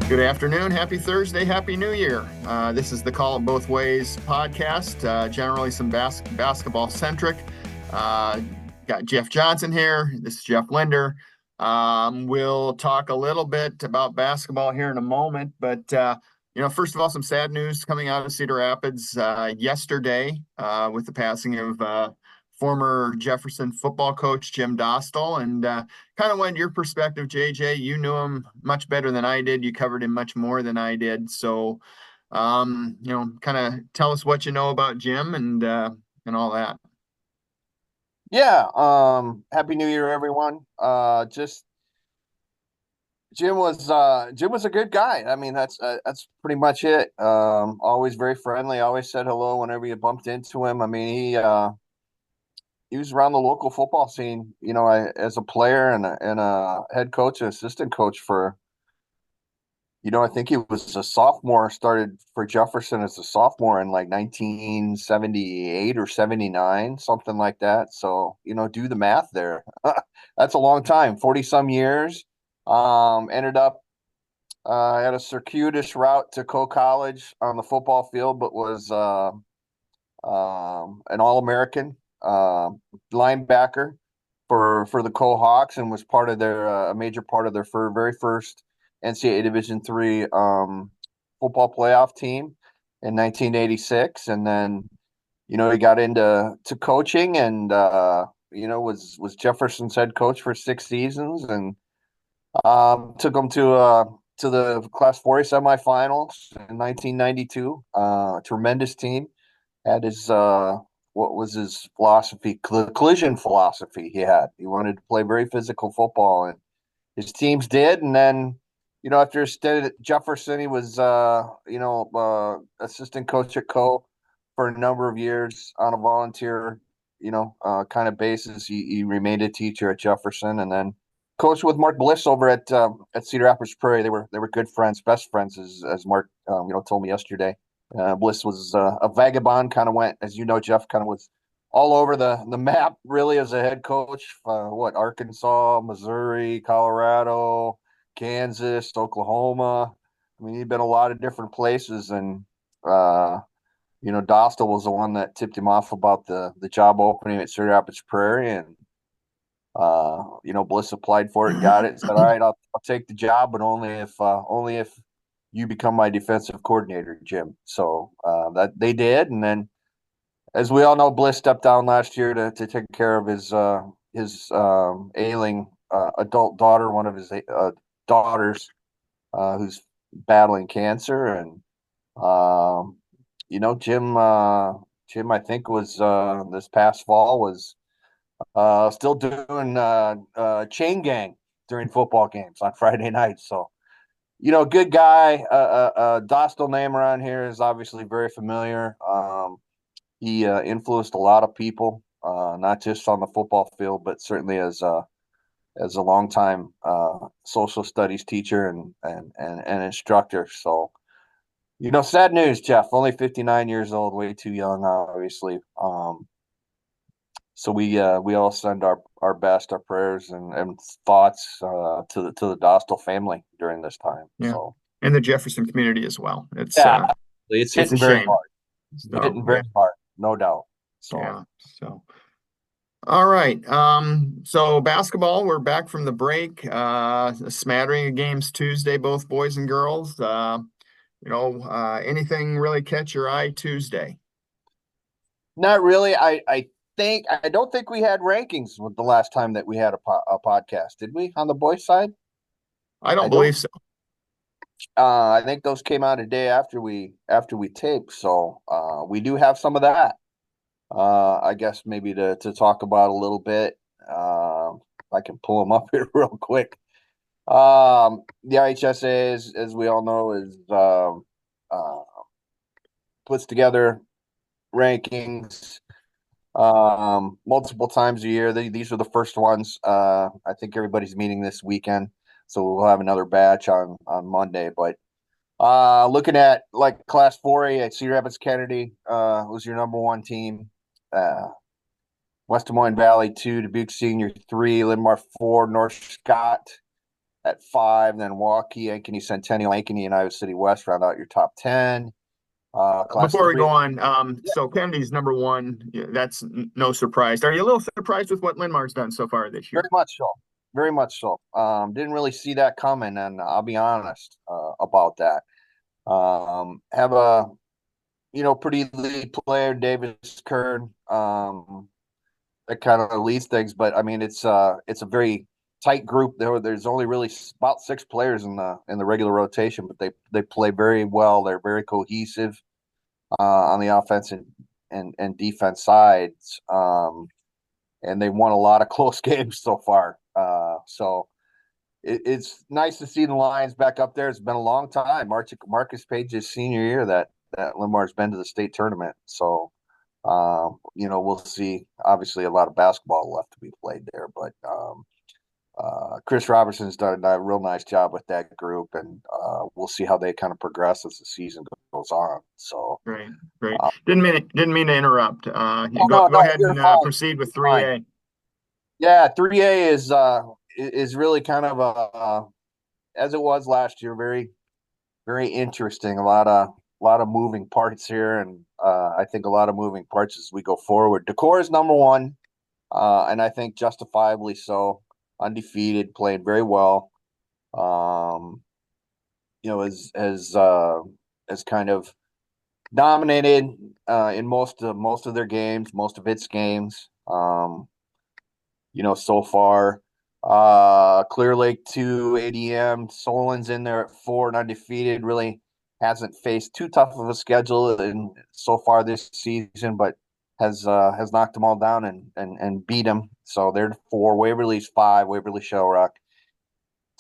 Good afternoon. Happy Thursday. Happy New Year. This is the Call It Both Ways podcast, generally some basketball centric. Got Jeff Johnson here. This is Jeff Linder. We'll talk a little bit about basketball here in a moment, but first of all, some sad news coming out of Cedar Rapids yesterday with the passing of former Jefferson football coach Jim Dostal. And kind of want your perspective, JJ. You knew him much better than I did. You covered him much more than I did. So, kind of tell us what you know about Jim and all that. Yeah. Happy New Year, everyone. Jim was a good guy. I mean, that's pretty much it. Always very friendly. Always said hello whenever you bumped into him. I mean, he was around the local football scene, as a player and a head coach and assistant coach for, I think he was a sophomore, started for Jefferson as a sophomore in like 1978 or 79, something like that. So, do the math there. That's a long time, 40 some years. Ended up had a circuitous route to college on the football field, but was an All-American linebacker for the Hawks and was part of their a major part of their very first NCAA Division III football playoff team in 1986. And then, he got into coaching and was Jefferson's head coach for 6 seasons and took them to the Class 4A semifinals in 1992. Tremendous team. Had his what was his philosophy? Collision philosophy. He wanted to play very physical football, and his teams did. And then, after a stint at Jefferson, he was assistant coach at for a number of years on a volunteer kind of basis. He remained a teacher at Jefferson, and then coached with Mark Bliss over at Cedar Rapids Prairie. They were good friends, best friends, as Mark told me yesterday. Bliss was a vagabond, kind of went, as you know, Jeff, kind of was all over the map, really, as a head coach. Arkansas, Missouri, Colorado, Kansas, Oklahoma. I mean, he'd been a lot of different places, and Dostal was the one that tipped him off about the job opening at Cedar Rapids Prairie, and Bliss applied for it and got it. And said, "All right, I'll take the job, but only if you become my defensive coordinator, Jim." So that they did, and then, as we all know, Bliss stepped down last year to take care of his ailing adult daughter, one of his daughters, who's battling cancer, and Jim, I think was this past fall was still doing chain gang during football games on Friday nights. So, good guy. Dostal name around here is obviously very familiar. He influenced a lot of people, not just on the football field, but certainly as a longtime social studies teacher and instructor. So, sad news, Jeff. Only 59 years old, way too young, obviously. So we all send our best, our prayers and thoughts to the Dostal family during this time. Yeah. So, and the Jefferson community as well. It's it's a hitting very shame. hard. So, hitting very hard, no doubt. So yeah. So, all right. So basketball, we're back from the break. A smattering of games Tuesday, both boys and girls. Anything really catch your eye Tuesday? not really. I don't think we had rankings with the last time that we had a podcast. Did we on the boys' side? I don't believe so. I think those came out a day after we taped. So we do have some of that. I guess maybe to talk about a little bit. I can pull them up here real quick. The IHSAA, as we all know, is puts together rankings multiple times a year. These are the first ones. I think everybody's meeting this weekend, so we'll have another batch on Monday. But looking at like Class 4A at Cedar Rapids Kennedy was your number one team. West Des Moines Valley 2, Dubuque Senior 3, Linn-Mar 4, North Scott at 5. Then Waukee, Ankeny, Centennial, Ankeny, and Iowa City West round out your top 10. Class Before we 3. go on, so Kennedy's number one. Yeah, that's no surprise. Are you a little surprised with what Linmar's done so far this Very year? much so. Very much so. Didn't really see that coming, and I'll be honest about that. Have a pretty lead player, Davis Kern. That kind of leads things, but I mean it's a very tight group. There's only really about 6 players in the regular rotation, but they play very well. They're very cohesive on the offense and defense sides. And they won a lot of close games so far. So it's nice to see the Lions back up there. It's been a long time. Marcus Page's senior year that Limar's been to the state tournament. So, we'll see. Obviously, a lot of basketball left to be played there, but Chris Robertson's done a real nice job with that group, and we'll see how they kind of progress as the season goes on. So, Great, great. Didn't mean to interrupt. Go no, ahead you're and fine. proceed with Fine. 3A. Yeah, 3A is really kind of as it was last year, very very interesting. A lot of moving parts here, and I think a lot of moving parts as we go forward. Decor is number one, and I think justifiably so. Undefeated, played very well. Um, as kind of dominated in most of their games, most of its games. So far. Clear Lake 2, ADM, Solon's in there at 4 and undefeated. Really hasn't faced too tough of a schedule so far this season, but has knocked them all down and beat them. So they're 4. Waverly's 5. Waverly Shell Rock.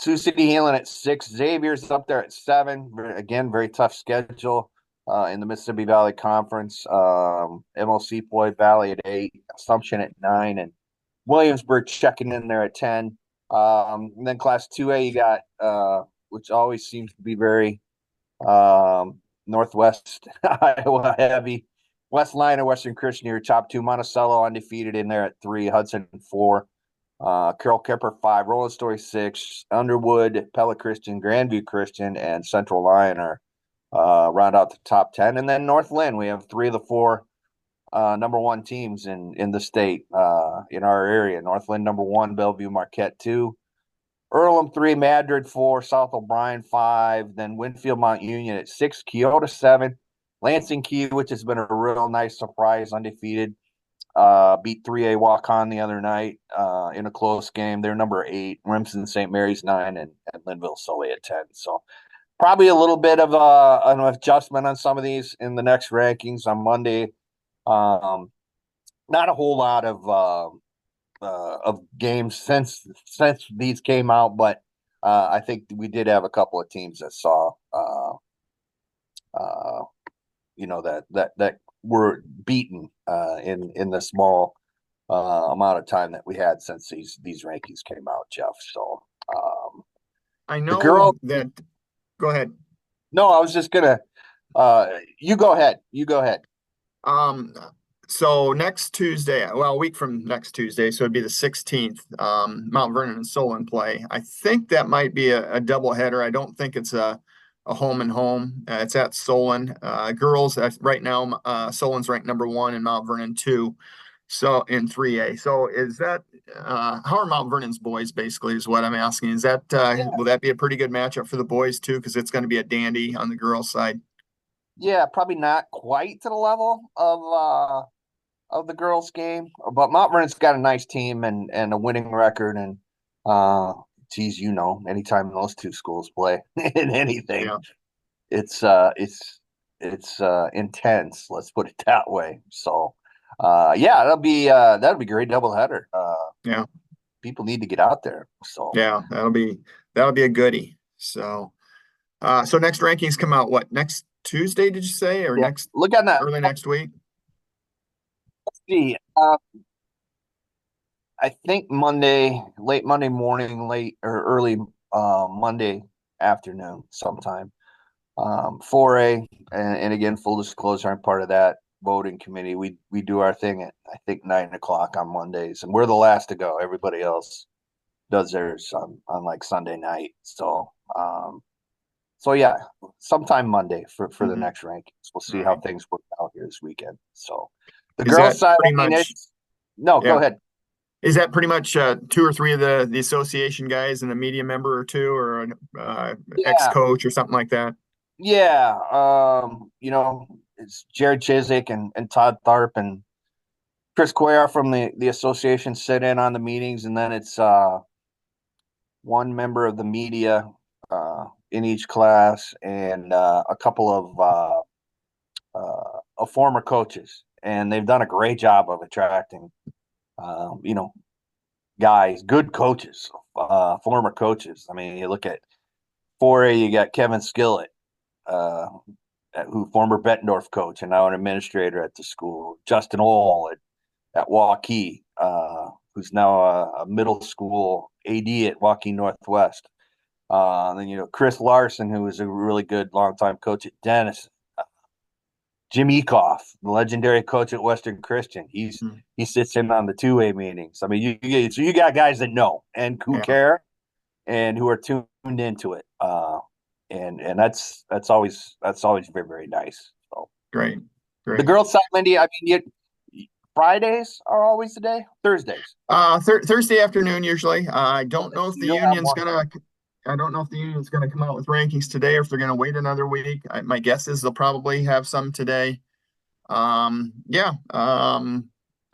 Sioux City Healing at 6. Xavier's up there at 7. Again, very tough schedule in the Mississippi Valley Conference. MLC Floyd Valley at 8. Assumption at 9. And Williamsburg checking in there at 10. And then Class 2A, you got, which always seems to be very Northwest Iowa heavy. West Liner, Western Christian, your top 2. Monticello undefeated in there at 3. Hudson 4. Carroll Kipper 5. Rolling Story 6. Underwood, Pella Christian, Grandview Christian, and Central Liner round out the top 10. And then Northland, we have 3 of the 4 number 1 teams in the state in our area. Northland number 1, Bellevue Marquette 2, Earlham 3, Madrid 4, South O'Brien 5, then Winfield Mount Union at 6, Keota 7, Lansing Key, which has been a real nice surprise, undefeated, beat 3A Waukon the other night in a close game. They're number 8, Remsen St. Mary's 9, and Linville Sully at 10. So probably a little bit of an adjustment on some of these in the next rankings on Monday. Not a whole lot of games since these came out, but I think we did have a couple of teams that saw that were beaten in the small amount of time that we had since these rankings came out, Jeff. So I the know girl. that. Go ahead. No, I was just gonna. You go ahead. You go ahead. Um, so next Tuesday, well, a week from next Tuesday, so it'd be the 16th, Mount Vernon and Solon play. I think that might be a double header. I don't think it's a home and home. It's at Solon. Girls, right now, Solon's ranked number 1 and Mount Vernon 2. So in 3A. So is that how are Mount Vernon's boys basically is what I'm asking. Is that will that be a pretty good matchup for the boys too? Because it's going to be a dandy on the girls' side. Yeah, probably not quite to the level of the girls' game, but Mount Vernon's got a nice team and a winning record, and geez, anytime those 2 schools play in anything, Yeah. it's intense. Let's put it that way. So, yeah, that'll be great doubleheader. Yeah. People need to get out there. So Yeah, that'll be a goodie. So so next rankings come out what next Tuesday, did you say, or yeah, next look on that. early next week? Let's see. I think late Monday morning, late or early Monday afternoon sometime. 4A, and again, full disclosure, I'm part of that voting committee. We do our thing at I think 9 o'clock on Mondays, and we're the last to go. Everybody else does theirs on like Sunday night. So yeah, sometime Monday for the Mhm. next rankings. We'll All see how right. things work out here this weekend. So the Is girls' that side, pretty I mean, much, it's no, go yeah. ahead. Is that pretty much two or three of the association guys and a media member or two or an Yeah, ex-coach or something like that? yeah. It's Jared Chiswick and Todd Tharp and Chris Cuellar from the association sit in on the meetings, and then it's one member of the media in each class and a couple of former coaches, and they've done a great job of attracting, you know, guys, good coaches, former coaches. I mean, you look at 4A, you got Kevin Skillett, uh, who former Bettendorf coach and now an administrator at the school. Justin Ohl at Waukee, who's now a middle school AD at Waukee Northwest. Then Chris Larson, who was a really good longtime coach at Dennis. Jim Ekoff, the legendary coach at Western Christian. Mm. He sits in on the 2A meetings. I mean, you got guys that know and who Yeah, care and who are tuned into it. And that's always very, very nice. So great, the great. girls' side, Lindy. I mean, Fridays are always the day. Thursdays. Thursday afternoon usually. I don't Okay, know if so the you'll have union's one. gonna. I don't know if the union's gonna come out with rankings today or if they're gonna wait another week. My guess is they'll probably have some today. Yeah. I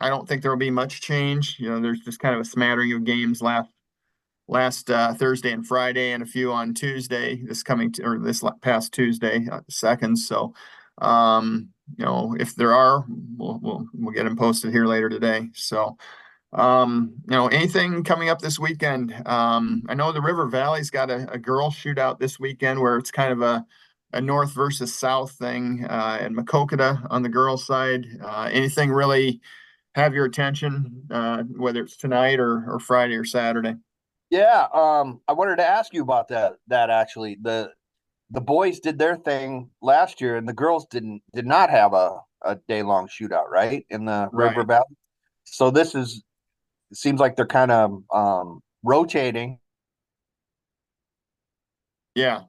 don't think there will be much change. There's just kind of a smattering of games last Thursday and Friday, and a few on Tuesday. Or this past Tuesday, second. So, if there are, we'll get them posted here later today. So, anything coming up this weekend? I know the River Valley's got a girl shootout this weekend where it's kind of a north versus south thing, and Macokota on the girls' side. Anything really have your attention, whether it's tonight or Friday or Saturday? Yeah. I wanted to ask you about that actually. The boys did their thing last year, and the girls did not have a day long shootout, right? In the River Right. Valley. So it seems like they're kind of rotating. Yeah.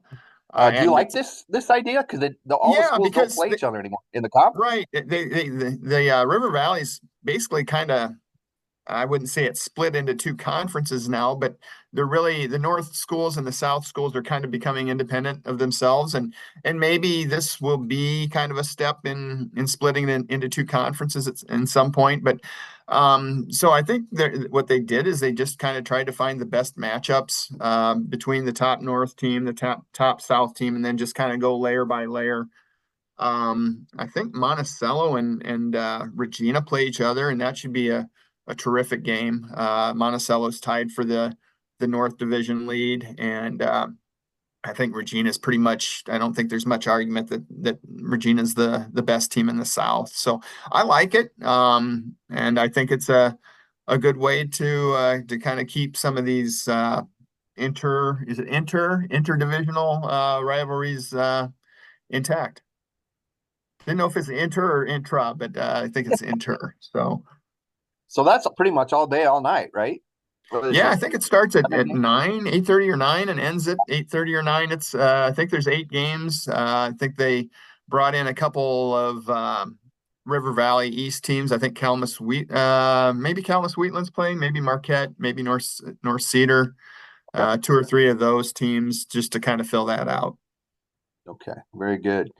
Do you And like this idea? Because all the yeah, schools don't because play each other anymore in the conference. right, the River Valley's basically kind of, I wouldn't say it's split into two conferences now, but the North schools and the South schools are kind of becoming independent of themselves, and maybe this will be kind of a step in splitting it into two conferences in some point. But so I think what they did is they just kind of tried to find the best matchups between the top North team, the top South team, and then just kind of go layer by layer. I think Monticello and Regina play each other, and that should be a terrific game. Monticello's tied for the North Division lead, and I think Regina's pretty much. I don't think there's much argument that Regina's the best team in the South. So I like it, and I think it's a good way to kind of keep some of these interdivisional rivalries intact. Didn't know if it's inter or intra, but I think it's inter. So So that's pretty much all day, all night, right? What is yeah, I it? think it starts at 7 games? 9, 8:30 or 9 and ends at 8:30 or 9. It's I think there's 8 games. I think they brought in a couple of River Valley East teams. I think maybe Calumet Wheatland's playing, maybe Marquette, maybe North Cedar, Okay. two or three of those teams just to kind of fill that out. Okay. Very good.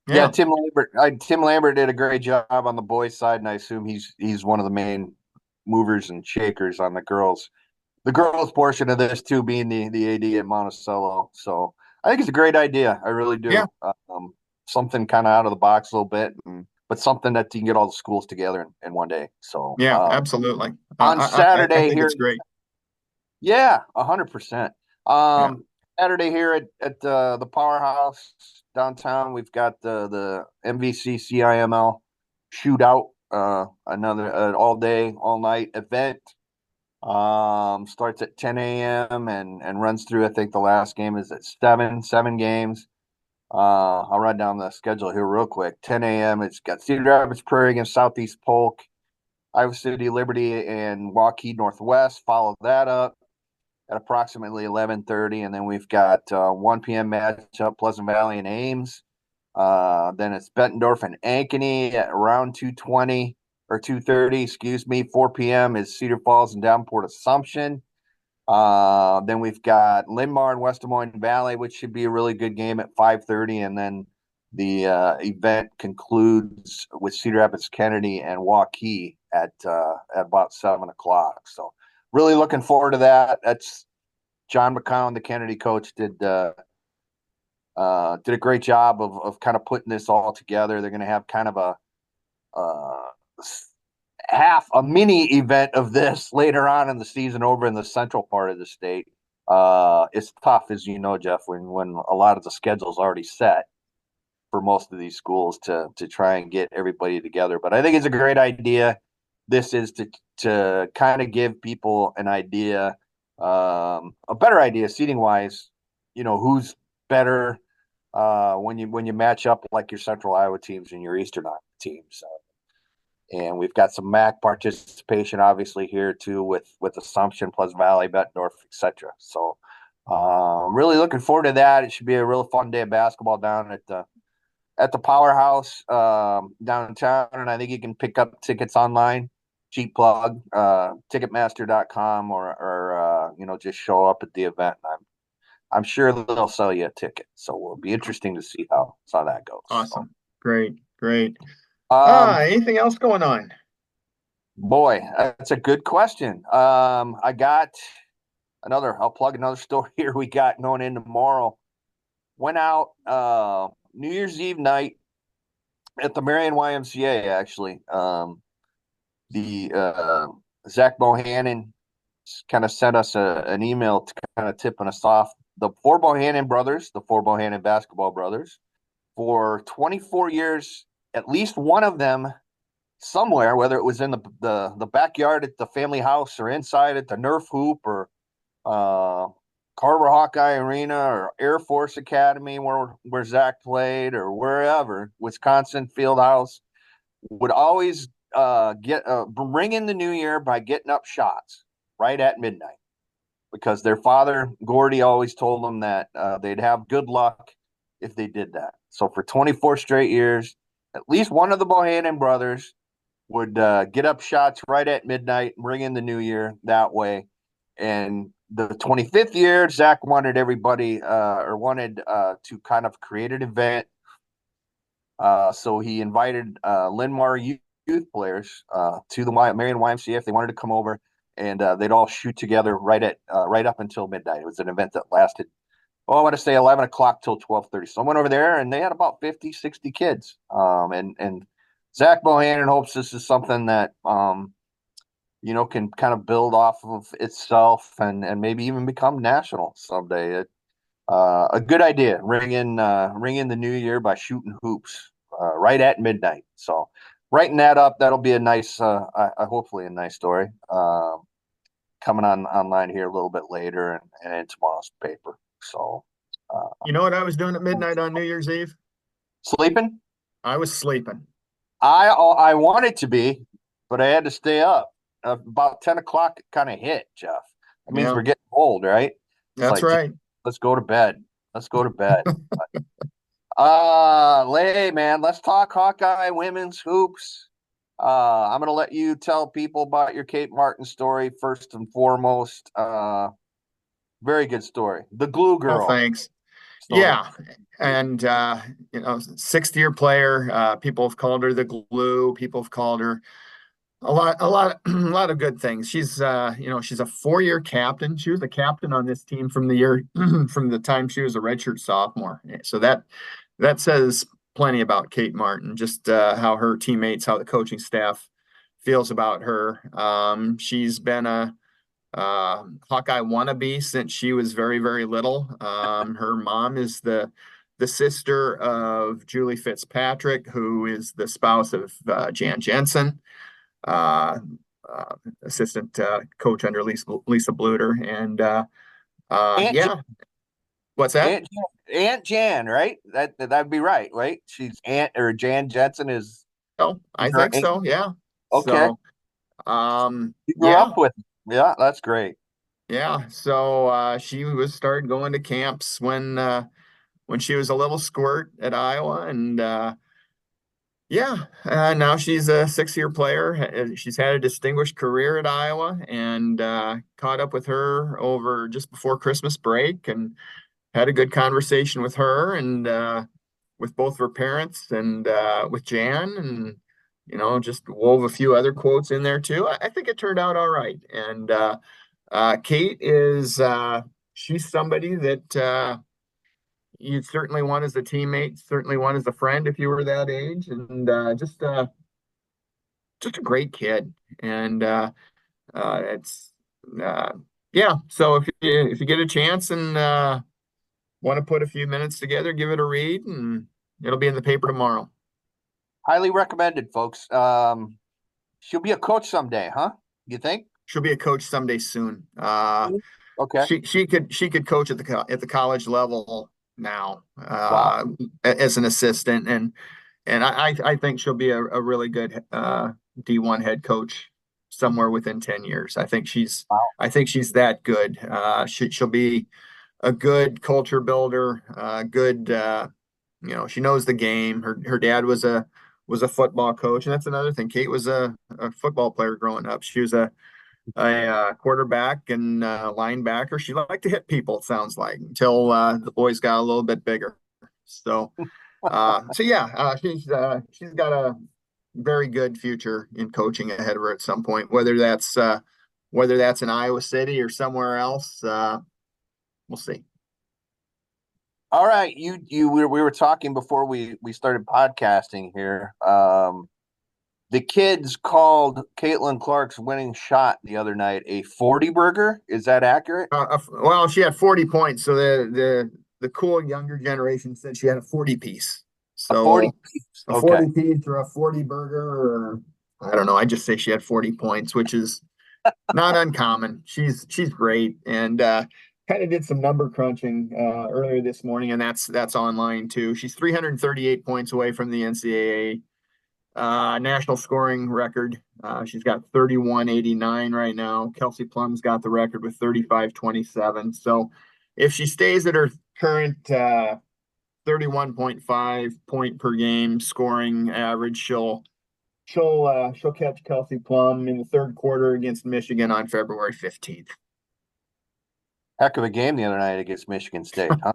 Yeah, Yeah. Tim Lambert did a great job on the boys' side, and I assume he's one of the main movers and shakers on the girls portion of this too, being the AD at Monticello. So I think it's a great idea. I really Yeah. do. Something kind of out of the box a little bit, but something that you can get all the schools together in one day. So Yeah, absolutely. on I Saturday think here, it's great. yeah, 100%. Yeah. Saturday here at the Powerhouse downtown, we've got the MVC CIML shootout, another all day, all night event. Starts at 10 a.m. and runs through. I think the last game is at seven games. I'll run down the schedule here real quick. 10 a.m. It's got Cedar Rapids Prairie against Southeast Polk, Iowa City Liberty, and Waukee Northwest. Follow that up. at approximately 11:30, and then we've got 1 p.m. matchup Pleasant Valley and Ames. Then it's Bettendorf and Ankeny at around 2:20 or 2:30, excuse me. 4 p.m. is Cedar Falls and Davenport Assumption. Then we've got Linn-Mar and West Des Moines Valley, which should be a really good game at 5:30, and then the event concludes with Cedar Rapids Kennedy and Waukee at about 7 o'clock. So really looking forward to that. That's John McCown, the Kennedy coach, did a great job of kind of putting this all together. They're going to have kind of a mini event of this later on in the season over in the central part of the state. It's tough, as you know, Jeff, when a lot of the schedule's already set for most of these schools to try and get everybody together. But I think it's a great idea. This is to kind of give people an idea, a better idea seating wise, who's better when you match up like your Central Iowa teams and your Eastern Iowa teams. And we've got some MAC participation, obviously, here too with Assumption, Pleasant Valley, Bettendorf, etc. So, really looking forward to that. It should be a real fun day of basketball down at the Powerhouse downtown, and I think you can pick up tickets online. Cheap plug, Ticketmaster.com, or just show up at the event. I'm sure they'll sell you a ticket, so it'll be interesting to see how that goes. Awesome. So. Great. Anything else going on? Boy, that's a good question. I got I'll plug another story here we got going in tomorrow. Went out New Year's Eve night at the Marion YMCA, actually. The Zach Bohannon kind of sent us an email to kind of tipping us off. The four Bohannon brothers, the four Bohannon basketball brothers, for 24 years, at least one of them somewhere, whether it was in the backyard at the family house or inside at the Nerf hoop or Carver Hawkeye Arena or Air Force Academy where Zach played or wherever, Wisconsin Fieldhouse, would always bring in the new year by getting up shots right at midnight, because their father Gordy always told them that they'd have good luck if they did that. So for 24 straight years, at least one of the Bohannon brothers would get up shots right at midnight, bring in the new year that way. And the 25th year, Zach wanted everybody wanted to kind of create an event. So he invited Linn-Mar youth players to the Marion YMCA if they wanted to come over, and they'd all shoot together right up until midnight. It was an event that lasted, I want to say 11 o'clock till 12:30. So I went over there, and they had about 50, 60 kids. And Zach Bohannon hopes this is something that can kind of build off of itself and maybe even become national someday. A good idea. Ring in the new year by shooting hoops right at midnight. So writing that up, that'll be a nice, hopefully a nice story. Coming online here a little bit later and in tomorrow's paper. So, you know what I was doing at midnight on New Year's Eve? Sleeping? I was sleeping. I wanted to be, but I had to stay up. About 10 o'clock it kind of hit, Jeff. That means we're getting old, right? That's right. Let's go to bed. Hey, man, let's talk Hawkeye women's hoops. I'm going to let you tell people about your Kate Martin story first and foremost. Very good story. The glue girl. Oh, thanks. Yeah. And, sixth-year player. People have called her the glue. People have called her a lot of good things. She's she's a 4-year captain. She was the captain on this team from the time she was a redshirt sophomore. So that says plenty about Kate Martin, just how her teammates, how the coaching staff feels about her. She's been a Hawkeye wannabe since she was very, very little. Her mom is the sister of Julie Fitzpatrick, who is the spouse of Jan Jensen, assistant coach under Lisa Bluter. And what's that? Aunt Jan, right? That'd be right? She's Aunt, or Jan Jensen is. Oh, I think so. Yeah. Okay. So, you grew up with. Yeah, that's great. Yeah. So she was started going to camps when she was a little squirt at Iowa, and yeah, now she's a 6-year player. She's had a distinguished career at Iowa, and caught up with her over just before Christmas break, and had a good conversation with her, and with both of her parents, and with Jan, and just wove a few other quotes in there too. I think it turned out all right. And Kate is she's somebody that you'd certainly want as a teammate, certainly want as a friend if you were that age, and just a great kid. And it's uh, yeah. So if you get a chance and want to put a few minutes together, give it a read, and it'll be in the paper tomorrow. Highly recommended, folks. She'll be a coach someday, huh? You think? She'll be a coach someday soon. Okay. She could coach at the college level now, Wow. as an assistant, and I think she'll be a really good D1 head coach somewhere within 10 years. Wow. I think she's that good. She'll be a good culture builder, good. She knows the game. Her dad was a football coach, and that's another thing. Kate was a football player growing up. She was a quarterback and linebacker. She liked to hit people, it sounds like, until the boys got a little bit bigger. So yeah, she's got a very good future in coaching ahead of her at some point, whether that's in Iowa City or somewhere else. We'll see. All right, we were talking before we started podcasting here. The kids called Caitlin Clark's winning shot the other night a 40 burger. Is that accurate? Well, she had 40 points, so the cool younger generation said she had a 40 piece. A 40 So piece. a Okay. 40 piece or a 40 burger, or I don't know. I just say she had 40 points, which is not uncommon. She's great, and kind of did some number crunching earlier this morning, and that's online too. She's 338 points away from the NCAA national scoring record. She's got 3189 right now. Kelsey Plum's got the record with 3527. So if she stays at her current 31.5 point per game scoring average, she'll catch Kelsey Plum in the third quarter against Michigan on February 15th. Heck of a game the other night against Michigan State, huh?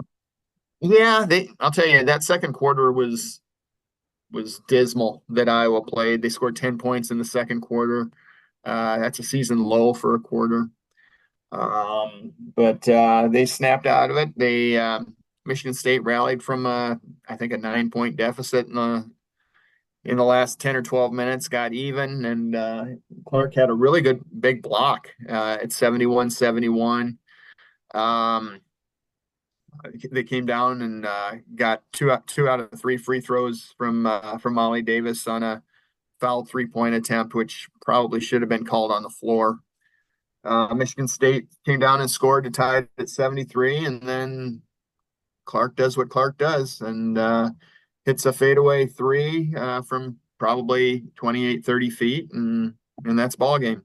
Yeah, I'll tell you, that second quarter was dismal that Iowa played. They scored 10 points in the second quarter. That's a season low for a quarter. But they snapped out of it. Michigan State rallied from I think a 9-point deficit in the last 10 or 12 minutes, got even, and Clark had a really good big block at 71-71. They came down and got two out of three free throws from Molly Davis on a foul 3-point attempt, which probably should have been called on the floor. Michigan State came down and scored to tie it at 73, and then Clark does what Clark does and hits a fadeaway three from probably 28, 30 feet, and that's ball game.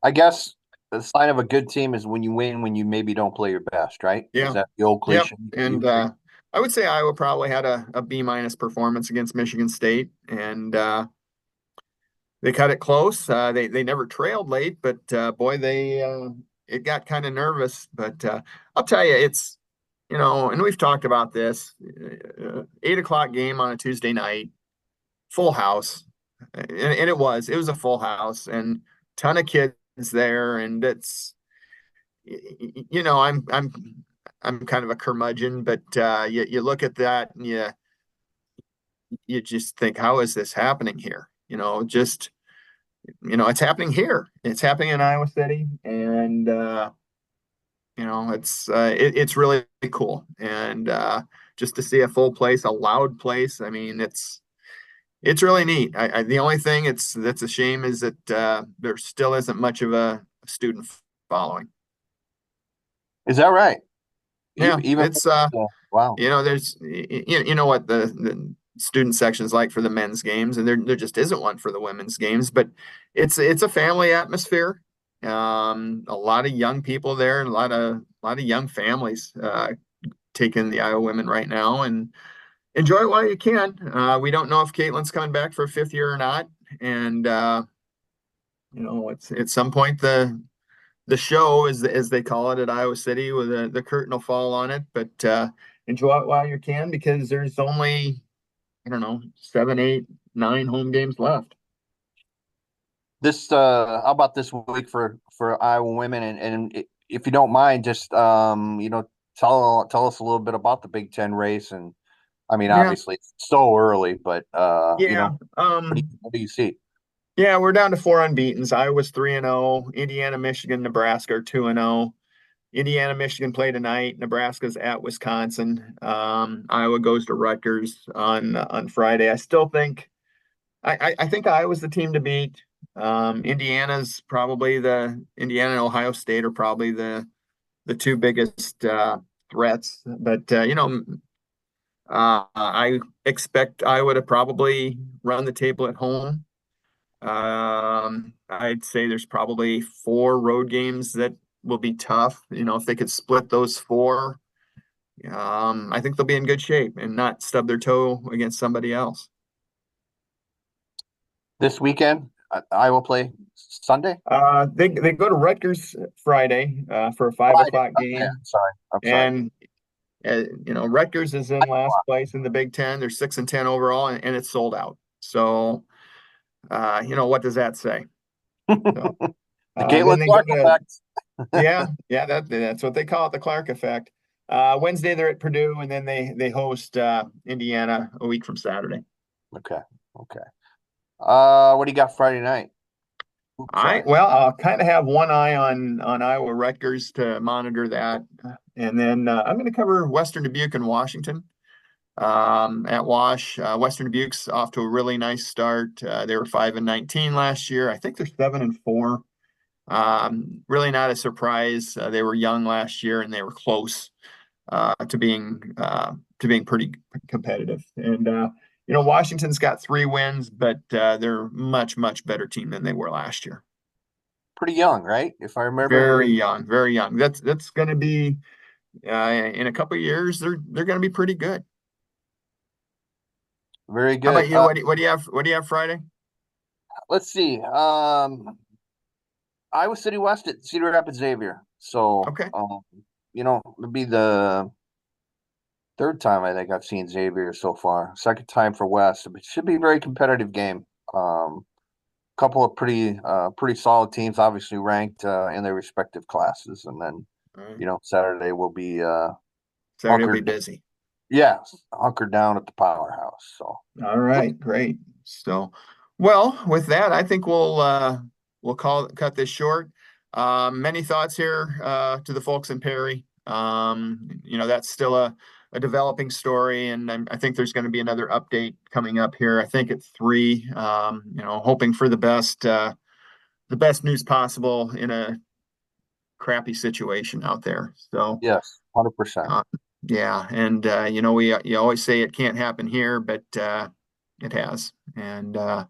I guess the sign of a good team is when you win when you maybe don't play your best, right? Yeah. Is that the old Yep. cliche? And I would say Iowa probably had a B- performance against Michigan State, and they cut it close. They never trailed late, but boy, it got kind of nervous. But I'll tell you, it's and we've talked about this. 8 o'clock game on a Tuesday night, full house, and it was a full house, and ton of kids there, and it's I'm kind of a curmudgeon, but you look at that and you just think, how is this happening here? It's happening here. It's happening in Iowa City, and it's really cool. And just to see a full place, a loud place. I mean, it's really neat. The only thing that's a shame is that there still isn't much of a student following. Is that right? Yeah, Even it's wow. there's what the student section is like for the men's games, and there just isn't one for the women's games. But it's a family atmosphere. A lot of young people there, and a lot of young families taking the Iowa women right now, and enjoy it while you can. We don't know if Caitlin's coming back for a fifth year or not, and it's at some point the show, as they call it at Iowa City, with the curtain will fall on it. But enjoy it while you can, because there's only, I don't know, 7, 8, 9 home games left. This how about this week for Iowa women, and if you don't mind, just tell us a little bit about the Big Ten race. And I mean, Yeah, obviously it's so early, but yeah. what do you see? Yeah, we're down to 4 unbeatens. Iowa's 3-0. Indiana, Michigan, Nebraska are 2-0. Indiana, Michigan play tonight. Nebraska's at Wisconsin. Iowa goes to Rutgers on Friday. I still think I think Iowa's the team to beat. Indiana's probably Indiana and Ohio State are probably the two biggest threats. But I expect Iowa to probably run the table at home. I'd say there's probably 4 road games that will be tough. If they could split those 4, I think they'll be in good shape and not stub their toe against somebody else. This weekend, Iowa play Sunday? They go to Rutgers Friday for a 5 Friday. o'clock Yeah, game, I'm sorry. and Rutgers is in last place in the Big Ten. They're 6-10 overall, and it's sold out. So, what does that say? So, The then Caitlin they go Clark to effect. yeah, that's what they call it, the Clark effect. Wednesday they're at Purdue, and then they host Indiana a week from Saturday. Okay. Okay. What do you got Friday night? I'll kind of have one eye on Iowa Rutgers to monitor that, and then I'm going to cover Western Dubuque and Washington. At Wash, Western Dubuque's off to a really nice start. They were 5-19 last year. I think they're 7-4. Really not a surprise. They were young last year, and they were close to being pretty competitive. And Washington's got 3 wins, but they're a much better team than they were last year. Pretty young, right? If I remember. Very young, very young. That's going to be in a couple of years. They're going to be pretty good. Very How good. about you? What do you have Friday? Let's see. Iowa City West at Cedar Rapids Xavier. So, Okay. it'd be the third time I think I've seen Xavier so far. Second time for West. It should be a very competitive game. Couple of pretty solid teams, obviously ranked in their respective classes, and then All right. Saturday will be Saturday will be hunkered. busy. Yeah, hunkered down at the powerhouse. So, All right, great. So, well, with that, I think we'll cut this short. Many thoughts here to the folks in Perry. That's still a developing story, and I think there's going to be another update coming up here. I think at 3. Hoping for the best news possible in a crappy situation out there. So, yes, 100%. yeah, and you always say it can't happen here, but it has, and uh,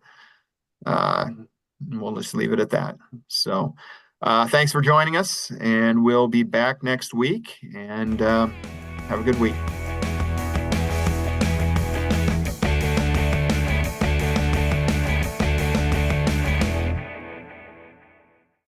we'll just leave it at that. So, thanks for joining us, and we'll be back next week. And have a good week.